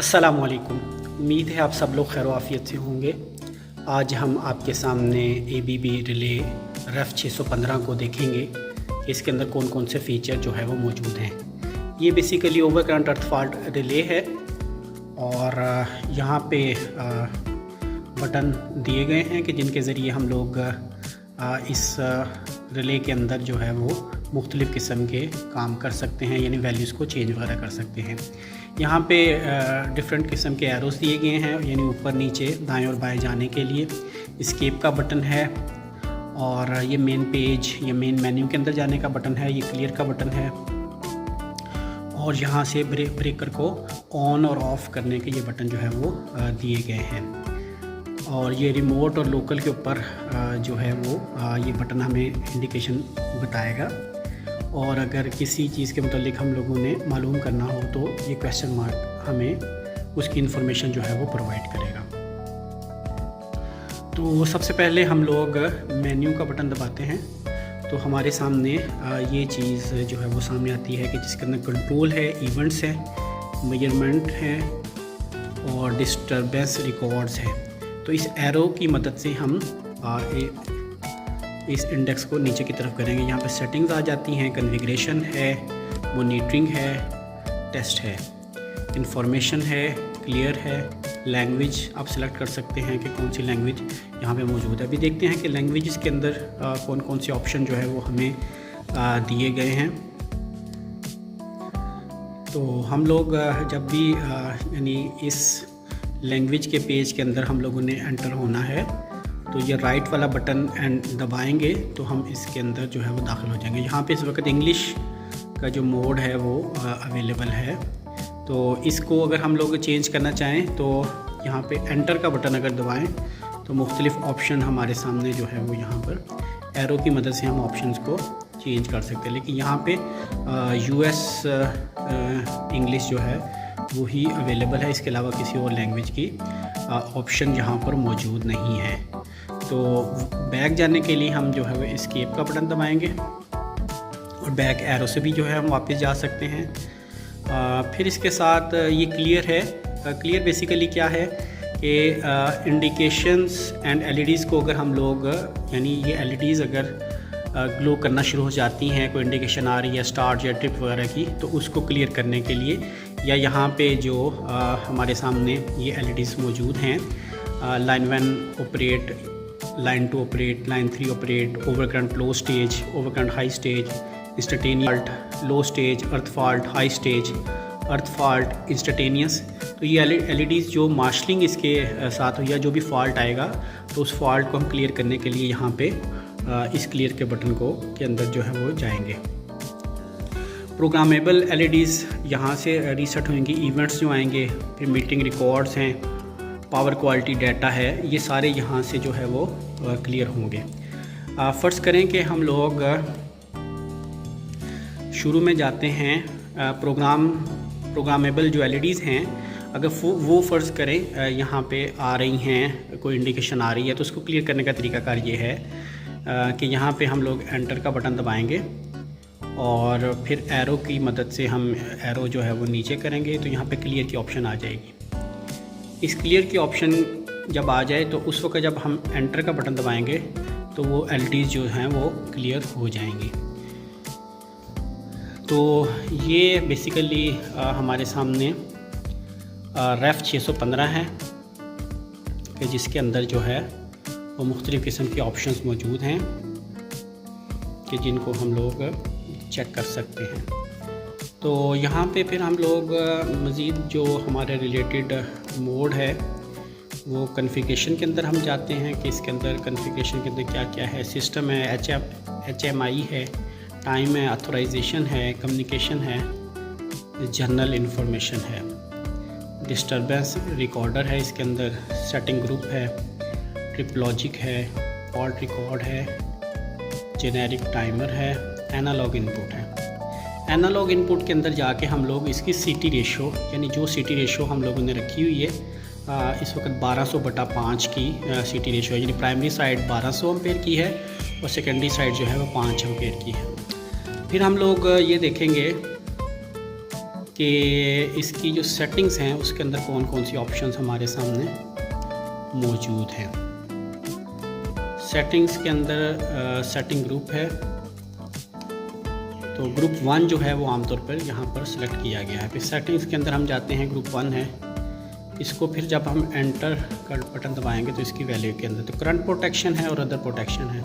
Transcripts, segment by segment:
अस्सलामुअलैकुम। उम्मीद है आप सब लोग खैर आफियत से होंगे। आज हम आपके सामने ABB रिले REF 615 को देखेंगे कि इसके अंदर कौन कौन से फ़ीचर जो है वो मौजूद हैं। ये बेसिकली ओवर करंट अर्थ फॉल्ट रिले है और यहाँ पे बटन दिए गए हैं कि जिनके ज़रिए हम लोग इस रिले के अंदर जो है वो मुख्तलिफ़ किस्म के काम कर सकते हैं, यानी वैल्यूज़ को चेंज वगैरह कर सकते हैं। यहाँ पे डिफरेंट किस्म के एरोस दिए गए हैं, यानी ऊपर नीचे दाएं और बाएं जाने के लिए। एस्केप का बटन है और ये मेन पेज या मेन मेन्यू के अंदर जाने का बटन है। ये क्लियर का बटन है और यहाँ से ब्रेकर को ऑन और ऑफ़ करने के ये बटन जो है वो दिए गए हैं। और ये रिमोट और लोकल के ऊपर जो है वो ये बटन हमें इंडिकेशन बताएगा। और अगर किसी चीज़ के मतलब हम लोगों ने मालूम करना हो तो ये क्वेश्चन मार्क हमें उसकी इन्फॉर्मेशन जो है वो प्रोवाइड करेगा। तो सबसे पहले हम लोग मेन्यू का बटन दबाते हैं तो हमारे सामने ये चीज़ जो है वो सामने आती है कि जिसके अंदर कंट्रोल है, इवेंट्स है, मेजरमेंट है और डिस्टर्बेंस रिकॉर्ड्स है। तो इस एरो की मदद से हम इस इंडेक्स को नीचे की तरफ करेंगे। यहाँ पे सेटिंग्स आ जाती हैं, कॉन्फ़िगरेशन है, मॉनिटरिंग है, टेस्ट है, इंफॉर्मेशन है, क्लियर है, लैंग्वेज आप सेलेक्ट कर सकते हैं कि कौन सी लैंग्वेज यहाँ पे मौजूद है। अभी देखते हैं कि लैंग्वेजेस के अंदर कौन कौन से ऑप्शन जो है वो हमें दिए गए हैं। तो हम लोग जब भी यानी इस लैंग्वेज के पेज के अंदर हम लोगों ने एंटर होना है तो ये राइट वाला बटन एंड दबाएंगे तो हम इसके अंदर जो है वो दाखिल हो जाएंगे। यहाँ पे इस वक्त इंग्लिश का जो मोड है वो अवेलेबल है। तो इसको अगर हम लोग चेंज करना चाहें तो यहाँ पे एंटर का बटन अगर दबाएं तो मुख्तलिफ़ ऑप्शन हमारे सामने जो है वो यहाँ पर एरो की मदद से हम ऑप्शंस को चेंज कर सकते हैं। लेकिन यहाँ पे US इंग्लिश जो है वो ही अवेलेबल है, इसके अलावा किसी और लैंग्वेज की ऑप्शन यहाँ पर मौजूद नहीं है। तो बैक जाने के लिए हम जो है वो एस्केप का बटन दबाएंगे और बैक एरो से भी जो है हम वापस जा सकते हैं। फिर इसके साथ ये क्लियर है। क्लियर बेसिकली क्या है कि इंडिकेशंस एंड LEDs को अगर हम लोग यानी ये LEDs अगर ग्लो करना शुरू हो जाती हैं, कोई इंडिकेशन आ रही है स्टार्ट या ट्रिप वगैरह की, तो उसको क्लियर करने के लिए या यहाँ पे जो हमारे सामने ये LEDs मौजूद हैं, line 1 operate, line 2 operate, line 3 operate, over current low stage, over current high stage, instantaneous low stage, earth fault high stage, earth fault instantaneous. तो ये LEDs जो मार्शलिंग इसके साथ हो या जो भी फॉल्ट आएगा तो उस फॉल्ट को हम क्लियर करने के लिए यहाँ पे इस क्लियर के बटन को के अंदर जो है वो जाएंगे। प्रोग्रामेबल LEDs यहाँ से रीसेट होंगी, इवेंट्स जो आएंगे, फिर मीटिंग रिकॉर्ड्स हैं, पावर क्वालिटी डाटा है, ये सारे यहाँ से जो है वो क्लियर होंगे। फ़र्ज़ करें कि हम लोग शुरू में जाते हैं प्रोग्रामेबल जो LEDs हैं, अगर वो फ़र्ज़ करें यहाँ पे आ रही हैं, कोई इंडिकेशन आ रही है, तो उसको क्लियर करने का तरीकाकार ये है कि यहाँ पे हम लोग एंटर का बटन दबाएंगे और फिर एरो की मदद से हम एरो जो है वो नीचे करेंगे तो यहाँ पे क्लियर की ऑप्शन आ जाएगी। इस क्लियर की ऑप्शन जब आ जाए तो उस वक्त जब हम एंटर का बटन दबाएंगे तो वो LEDs जो हैं वो क्लियर हो जाएंगी। तो ये बेसिकली हमारे सामने REF 615 है कि जिसके अंदर जो है वो मुख्तलिफ़ किस्म के ऑप्शंस मौजूद हैं कि जिनको हम लोग चेक कर सकते हैं। तो यहाँ पे फिर हम लोग मज़ीद जो हमारे रिलेटेड मोड है वो कॉन्फ़िगरेशन के अंदर हम जाते हैं कि इसके अंदर कॉन्फ़िगरेशन के अंदर क्या क्या है। सिस्टम है, HMI है, टाइम है, ऑथराइजेशन है, कम्युनिकेशन है, जर्नल इन्फॉर्मेशन है, डिस्टर्बेंस रिकॉर्डर है, इसके अंदर सेटिंग ग्रुप है, ट्रिप लॉजिक है, फॉल्ट रिकॉर्ड है, जेनेरिक टाइमर है, एनालॉग इनपुट है। एनालॉग इनपुट के अंदर जाके हम लोग इसकी CT रेशो यानी जो CT रेशो हम लोगों ने रखी हुई है इस वक्त 1200/5 की CT रेशो है, यानी प्राइमरी साइड 1200 एम्पेयर की है और सेकेंडरी साइड जो है वो 5 एम्पेयर की है। फिर हम लोग ये देखेंगे कि इसकी जो सेटिंग्स हैं उसके अंदर कौन कौन सी ऑप्शंस हमारे सामने मौजूद हैं। सेटिंग्स के अंदर सेटिंग ग्रुप है, तो ग्रुप 1 जो है वो आमतौर पर यहाँ पर सिलेक्ट किया गया है। फिर सेटिंग्स के अंदर हम जाते हैं, ग्रुप 1 है, इसको फिर जब हम एंटर का बटन दबाएंगे तो इसकी वैल्यू के अंदर तो करंट प्रोटेक्शन है और अदर प्रोटेक्शन है।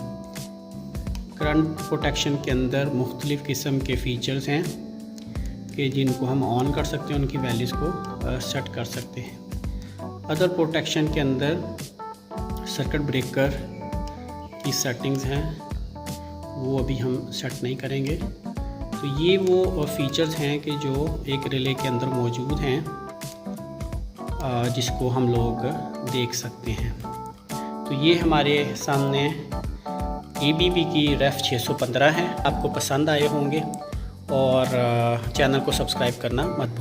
करंट प्रोटेक्शन के अंदर मुख्तलिफ़ किस्म के फ़ीचर्स हैं कि जिनको हम ऑन कर सकते हैं, उनकी वैल्यूज़ को सेट कर सकते हैं। अदर प्रोटेक्शन के अंदर सर्किट ब्रेकर की सेटिंग्स हैं, वो अभी हम सेट नहीं करेंगे। तो ये वो फ़ीचर्स हैं कि जो एक रिले के अंदर मौजूद हैं, जिसको हम लोग देख सकते हैं। तो ये हमारे सामने ABB की रेफ 615 है। आपको पसंद आए होंगे और चैनल को सब्सक्राइब करना मत भूलिए।